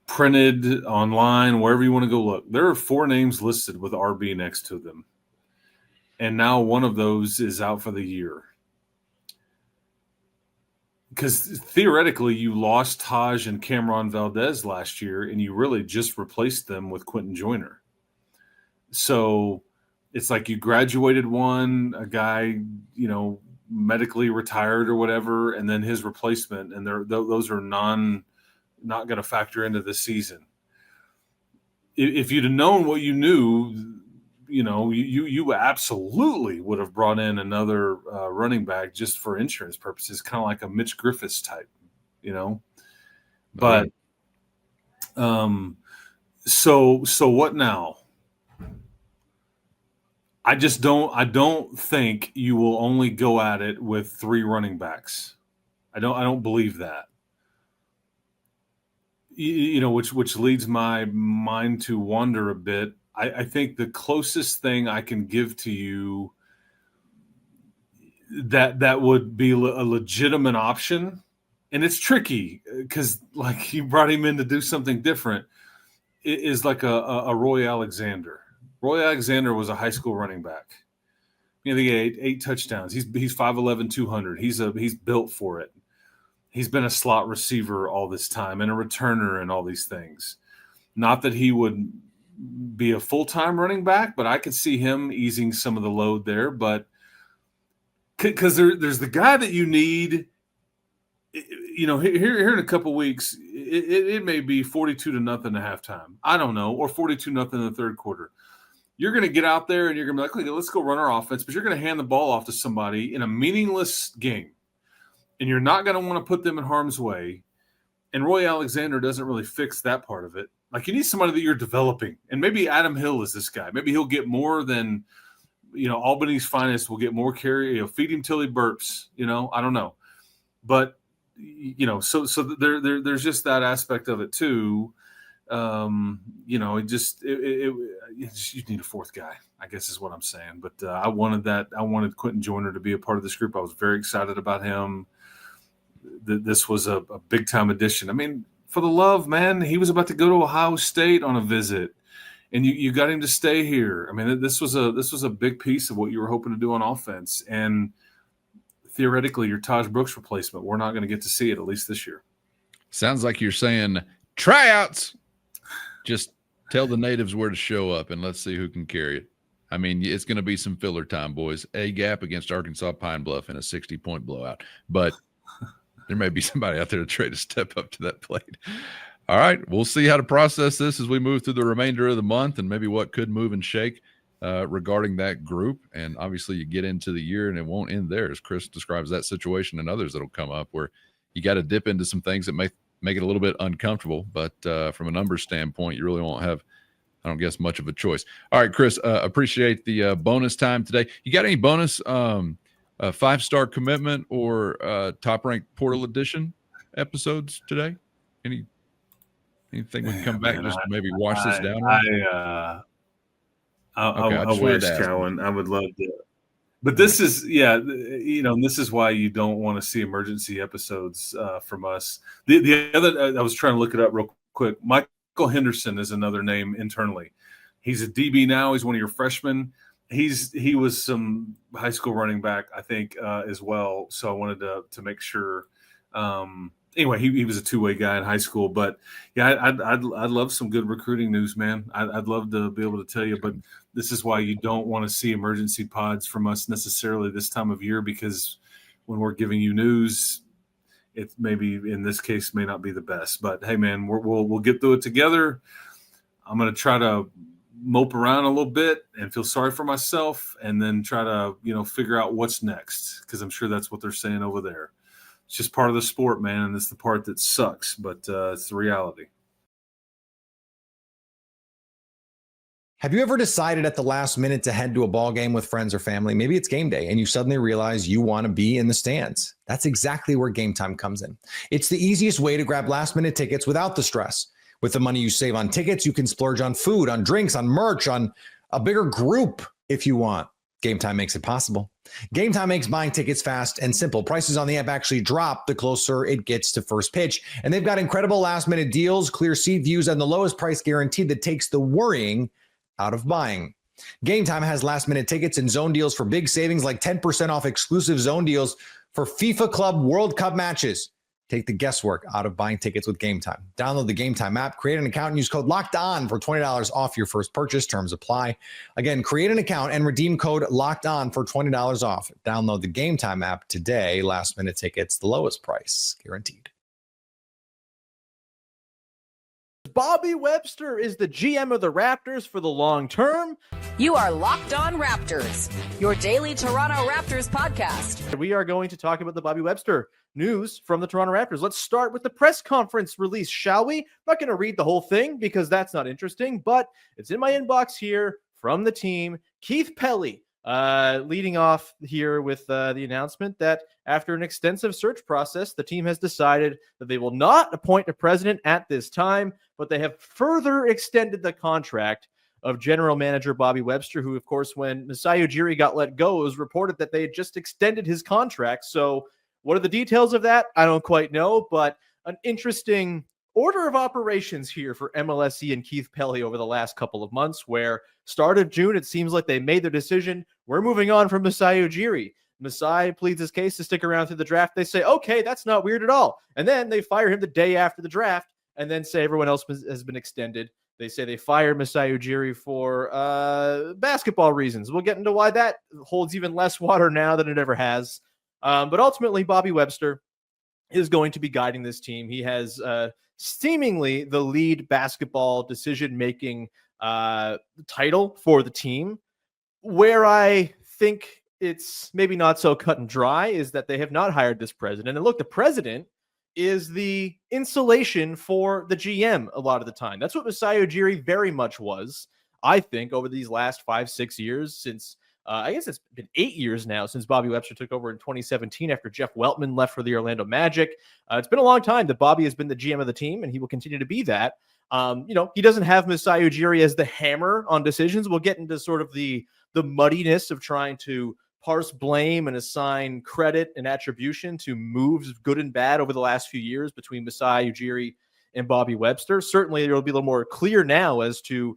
printed online, wherever you want to go look, there are 4 names listed with RB next to them, and now one of those is out for the year. because theoretically you lost Taj and Cameron Valdez last year, and you really just replaced them with Quinten Joyner. So it's like you graduated one, a guy, medically retired or whatever, and then his replacement, and those are not going to factor into the season. If you'd have known what you knew, you absolutely would have brought in another running back just for insurance purposes, kind of like a Mitch Griffiths type, But so what now? I don't think you will only go at it with 3 running backs. I don't believe that. Which leads my mind to wander a bit. I think the closest thing I can give to you that would be a legitimate option, and it's tricky because like you brought him in to do something different, is like a Roy Alexander. Roy Alexander was a high school running back. He had 8 touchdowns. He's 5'11", 200. He's built for it. He's been a slot receiver all this time and a returner and all these things. Not that he would be a full-time running back, but I could see him easing some of the load there. But because there's the guy that you need, here in a couple weeks, it may be 42-0 at halftime. I don't know, or 42-0 in the third quarter. You're going to get out there and you're going to be like, okay, let's go run our offense, but you're going to hand the ball off to somebody in a meaningless game, and you're not going to want to put them in harm's way. And Roy Alexander doesn't really fix that part of it. Like, you need somebody that you're developing, and maybe Adam Hill is this guy. Maybe he'll get more than, Albany's finest will get more carry. Feed him till he burps. I don't know, but so there's just that aspect of it too. You need a fourth guy, I guess is what I'm saying. But I wanted Quinten Joyner to be a part of this group. I was very excited about him. This was a big time addition. I mean, for the love, man, he was about to go to Ohio State on a visit, and you got him to stay here. I mean, this was a big piece of what you were hoping to do on offense. And theoretically, your Taj Brooks replacement, we're not going to get to see it, at least this year. Sounds like you're saying tryouts. Just tell the natives where to show up, and let's see who can carry it. I mean, it's going to be some filler time, boys. A gap against Arkansas Pine Bluff in a 60-point blowout. But there may be somebody out there to try to step up to that plate. All right, we'll see how to process this as we move through the remainder of the month and maybe what could move and shake regarding that group. And obviously you get into the year and it won't end there, as Chris describes that situation and others that will come up where you got to dip into some things that make it a little bit uncomfortable. But from a numbers standpoint, you really won't have, I don't guess, much of a choice. All right, Chris, appreciate the bonus time today. You got any bonus 5-star commitment or top-ranked portal edition episodes today? Anything we can come back just to maybe wash this down? I wish, Cowan. I would love to. But this is, this is why you don't want to see emergency episodes from us. The other, I was trying to look it up real quick. Michael Henderson is another name internally. He's a DB now. He's one of your freshmen. He was some high school running back, I think, as well. So I wanted to make sure. Anyway, he was a two-way guy in high school. But yeah, I'd love some good recruiting news, man. I'd love to be able to tell you, but this is why you don't want to see emergency pods from us necessarily this time of year, because when we're giving you news, it maybe in this case may not be the best. But hey, man, we'll get through it together. I'm going to try to mope around a little bit and feel sorry for myself, and then try to figure out what's next, because I'm sure that's what they're saying over there. It's just part of the sport, man, and it's the part that sucks, but it's the reality. Have you ever decided at the last minute to head to a ball game with friends or family? Maybe it's game day and you suddenly realize you want to be in the stands. That's exactly where Gametime comes in. It's the easiest way to grab last minute tickets without the stress. With the money you save on tickets, you can splurge on food, on drinks, on merch, on a bigger group if you want. Gametime makes it possible. Gametime makes buying tickets fast and simple. Prices on the app actually drop the closer it gets to first pitch. And they've got incredible last-minute deals, clear seat views, and the lowest price guarantee that takes the worrying out of buying. Gametime has last-minute tickets and zone deals for big savings, like 10% off exclusive zone deals for FIFA Club World Cup matches. Take the guesswork out of buying tickets with Gametime. Download the Gametime app, create an account, and use code LOCKEDON for $20 off your first purchase. Terms apply. Again, create an account and redeem code LOCKEDON for $20 off. Download the Gametime app today. Last minute tickets, the lowest price, guaranteed. Bobby Webster is the GM of the Raptors for the long term. You are Locked On Raptors, your daily Toronto Raptors podcast. We are going to talk about the Bobby Webster news from the Toronto Raptors. Let's start with the press conference release, shall we? I'm not going to read the whole thing because that's not interesting, but it's in my inbox here from the team. Keith Pelly leading off here with the announcement that after an extensive search process, the team has decided that they will not appoint a president at this time, but they have further extended the contract of general manager Bobby Webster, who, of course, when Masai Ujiri got let go, it was reported that they had just extended his contract. So what are the details of that? I don't quite know, but an interesting order of operations here for MLSE and Keith Pelly over the last couple of months, where start of June, it seems like they made their decision. We're moving on from Masai Ujiri. Masai pleads his case to stick around through the draft. They say, okay, that's not weird at all. And then they fire him the day after the draft and then say everyone else has been extended. They say they fired Masai Ujiri for basketball reasons. We'll get into why that holds even less water now than it ever has. But ultimately, Bobby Webster is going to be guiding this team. He has seemingly the lead basketball decision-making title for the team. Where I think it's maybe not so cut and dry is that they have not hired this president. And look, the president is the insulation for the GM a lot of the time. That's what Masai Ujiri very much was, I think, over these last 5-6 years since I guess it's been 8 years now since Bobby Webster took over in 2017 after Jeff Weltman left for the Orlando Magic. It's been a long time that Bobby has been the GM of the team, and he will continue to be that. He doesn't have Masai Ujiri as the hammer on decisions. We'll get into sort of the muddiness of trying to parse blame and assign credit and attribution to moves, good and bad, over the last few years between Masai Ujiri and Bobby Webster. Certainly, there will be a little more clear now as to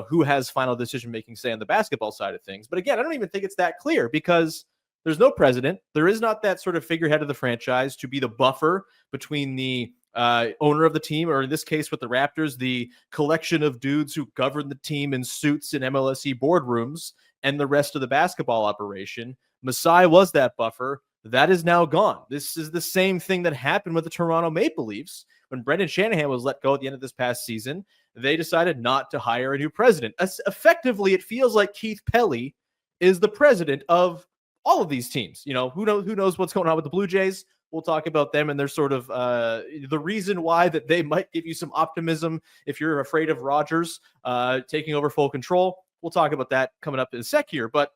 who has final decision-making say on the basketball side of things. But again, I don't even think it's that clear because there's no president. There is not that sort of figurehead of the franchise to be the buffer between the owner of the team, or in this case with the Raptors, the collection of dudes who govern the team in suits in MLSE boardrooms, and the rest of the basketball operation. Masai was that buffer. That is now gone. This is the same thing that happened with the Toronto Maple Leafs. When Brendan Shanahan was let go at the end of this past season, they decided not to hire a new president. Effectively, it feels like Keith Pelly is the president of all of these teams. Who knows what's going on with the Blue Jays? We'll talk about them and their sort of the reason why that they might give you some optimism if you're afraid of Rodgers taking over full control. We'll talk about that coming up in a sec here. But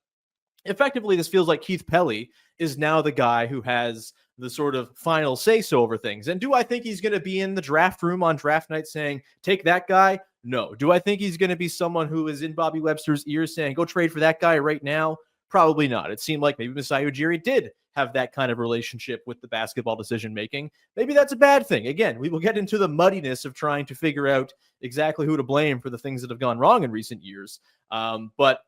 effectively, this feels like Keith Pelly is now the guy who has the sort of final say-so over things. And do I think he's going to be in the draft room on draft night saying, take that guy? No. Do I think he's going to be someone who is in Bobby Webster's ears saying, go trade for that guy right now? Probably not. It seemed like maybe Masai Ujiri did have that kind of relationship with the basketball decision-making. Maybe that's a bad thing. Again, we will get into the muddiness of trying to figure out exactly who to blame for the things that have gone wrong in recent years. But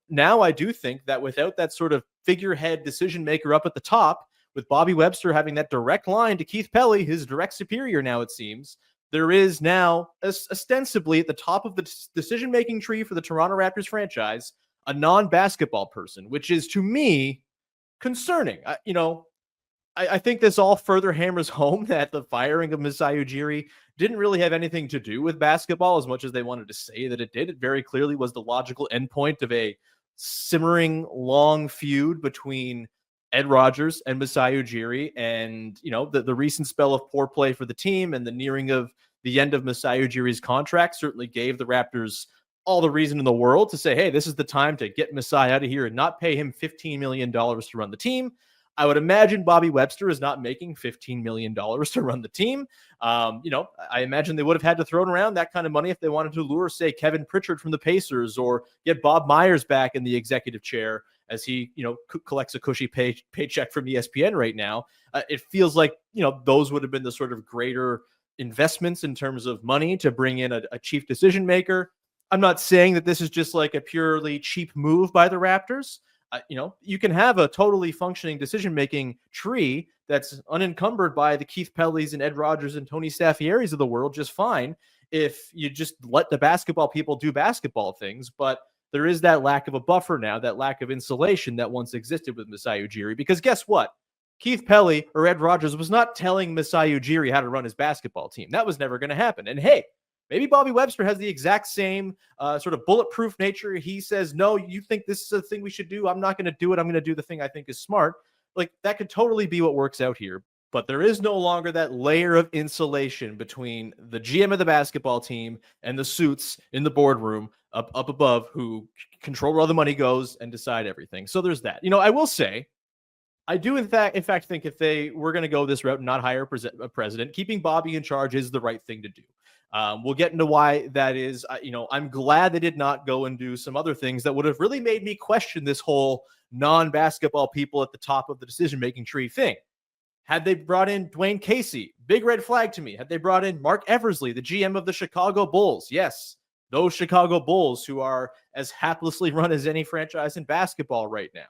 now I do think that without that sort of figurehead decision-maker up at the top, with Bobby Webster having that direct line to Keith Pelly, his direct superior now, it seems, there is now ostensibly at the top of the decision-making tree for the Toronto Raptors franchise, a non-basketball person, which is, to me, concerning. I think this all further hammers home that the firing of Masai Ujiri didn't really have anything to do with basketball as much as they wanted to say that it did. It very clearly was the logical endpoint of a simmering long feud between Ed Rodgers and Masai Ujiri, and the recent spell of poor play for the team and the nearing of the end of Masai Ujiri's contract certainly gave the Raptors all the reason in the world to say, hey, this is the time to get Masai out of here and not pay him $15 million to run the team. I would imagine Bobby Webster is not making $15 million to run the team. I imagine they would have had to throw around that kind of money if they wanted to lure, say, Kevin Pritchard from the Pacers or get Bob Myers back in the executive chair as he, collects a cushy paycheck from ESPN right now. It feels like, those would have been the sort of greater investments in terms of money to bring in a chief decision maker. I'm not saying that this is just like a purely cheap move by the Raptors. You can have a totally functioning decision-making tree that's unencumbered by the Keith Pellys and Ed Rogers and Tony Staffieris of the world just fine if you just let the basketball people do basketball things. But there is that lack of a buffer now, that lack of insulation that once existed with Masai Ujiri. Because guess what? Keith Pelly or Ed Rogers was not telling Masai Ujiri how to run his basketball team. That was never going to happen. And hey, maybe Bobby Webster has the exact same sort of bulletproof nature. He says, no, you think this is a thing we should do? I'm not going to do it. I'm going to do the thing I think is smart. Like, that could totally be what works out here. But there is no longer that layer of insulation between the GM of the basketball team and the suits in the boardroom up above who control where all the money goes and decide everything. So there's that. I will say, I do in fact think if they were going to go this route and not hire a president, keeping Bobby in charge is the right thing to do. We'll get into why that is. I'm glad they did not go and do some other things that would have really made me question this whole non-basketball people at the top of the decision-making tree thing. Had they brought in Dwayne Casey, big red flag to me. Had they brought in Mark Eversley, the GM of the Chicago Bulls? Yes, those Chicago Bulls who are as haplessly run as any franchise in basketball right now.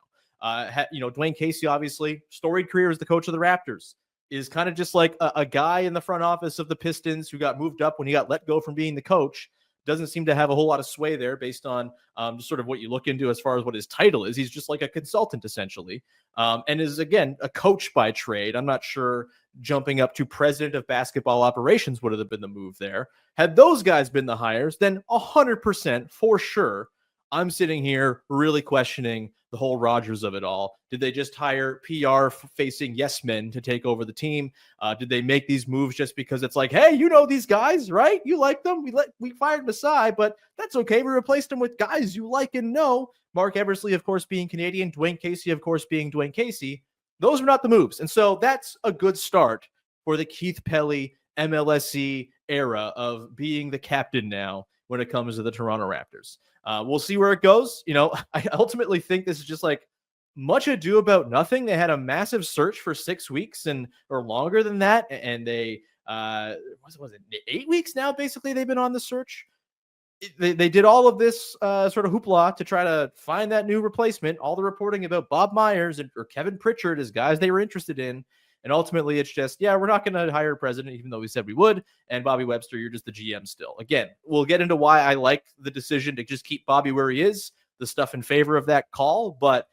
Dwayne Casey, obviously, storied career as the coach of the Raptors, is kind of just like a guy in the front office of the Pistons who got moved up when he got let go from being the coach. Doesn't seem to have a whole lot of sway there based on just sort of what you look into as far as what his title is. He's just like a consultant, essentially, and is, again, a coach by trade. I'm not sure jumping up to president of basketball operations would have been the move there. Had those guys been the hires, then 100% for sure, I'm sitting here really questioning the whole Rodgers of it all. Did they just hire PR-facing yes men to take over the team? Did they make these moves just because it's like, hey, these guys, right? You like them. We fired Masai, but that's okay. We replaced them with guys you like and know. Mark Eversley, of course, being Canadian. Dwayne Casey, of course, being Dwayne Casey. Those were not the moves. And so that's a good start for the Keith Pelly MLSE era of being the captain now when it comes to the Toronto Raptors. We'll see where it goes. I ultimately think this is just like much ado about nothing. They had a massive search for 6 weeks or longer than that. And they, was it 8 weeks now? Basically, they've been on the search. They did all of this sort of hoopla to try to find that new replacement. All the reporting about Bob Myers or Kevin Pritchard as guys they were interested in. And ultimately, it's just, we're not going to hire a president, even though we said we would. And Bobby Webster, you're just the GM still. Again, we'll get into why I like the decision to just keep Bobby where he is, the stuff in favor of that call. But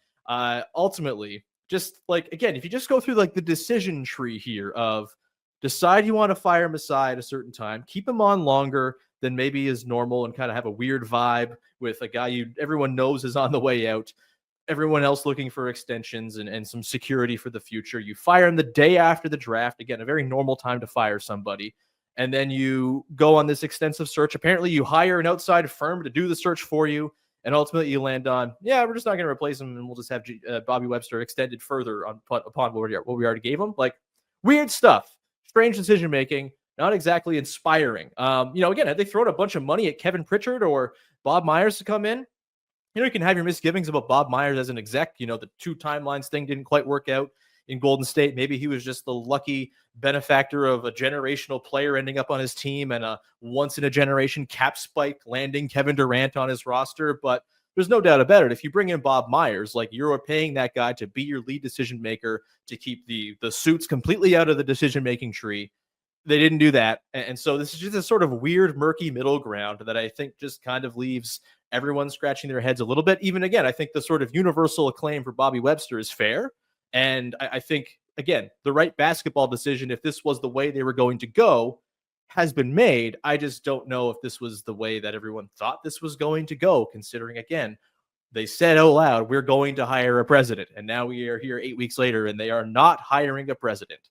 ultimately, just like, again, if you just go through like the decision tree here of decide you want to fire Masai at a certain time, keep him on longer than maybe is normal and kind of have a weird vibe with a guy everyone knows is on the way out. Everyone else looking for extensions and some security for the future. You fire him the day after the draft. Again, a very normal time to fire somebody. And then you go on this extensive search. Apparently, you hire an outside firm to do the search for you. And ultimately, you land on, we're just not going to replace him. And we'll just have Bobby Webster extended further upon what we already gave him. Like, weird stuff. Strange decision-making. Not exactly inspiring. Again, had they thrown a bunch of money at Kevin Pritchard or Bob Myers to come in, you can have your misgivings about Bob Myers as an exec. The 2 timelines thing didn't quite work out in Golden State. Maybe he was just the lucky benefactor of a generational player ending up on his team and a once-in-a-generation cap spike landing Kevin Durant on his roster. But there's no doubt about it. If you bring in Bob Myers, like, you're paying that guy to be your lead decision maker, to keep the suits completely out of the decision-making tree. They didn't do that. And so this is just a sort of weird, murky middle ground that I think just kind of leaves everyone scratching their heads a little bit. Even again, I think the sort of universal acclaim for Bobby Webster is fair. And I think, again, the right basketball decision, if this was the way they were going to go, has been made. I just don't know if this was the way that everyone thought this was going to go, considering, again, they said out loud, we're going to hire a president. And now we are here 8 weeks later and they are not hiring a president.